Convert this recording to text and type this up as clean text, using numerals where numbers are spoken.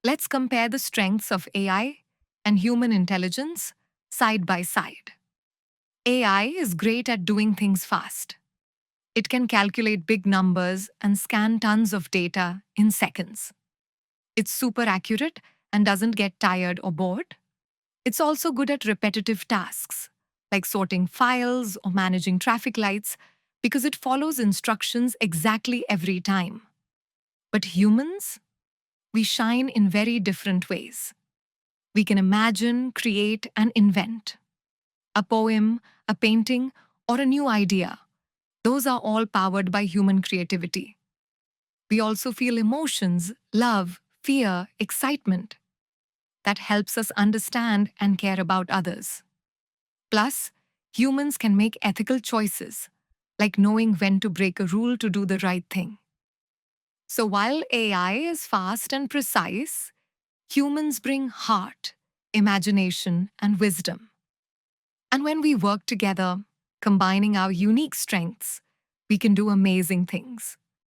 Let's compare the strengths of AI and human intelligence side by side. AI is great at doing things fast. It can calculate big numbers and scan tons of data in seconds. It's super accurate and doesn't get tired or bored. It's also good at repetitive tasks, like sorting files or managing traffic lights, because it follows instructions exactly every time. But humans, we shine in very different ways. We can imagine, create, and invent. A poem, a painting, or a new idea. Those are all powered by human creativity. We also feel emotions, love, fear, excitement. That helps us understand and care about others. Plus, humans can make ethical choices, like knowing when to break a rule to do the right thing. So while AI is fast and precise, humans bring heart, imagination, and wisdom. And when we work together, combining our unique strengths, we can do amazing things.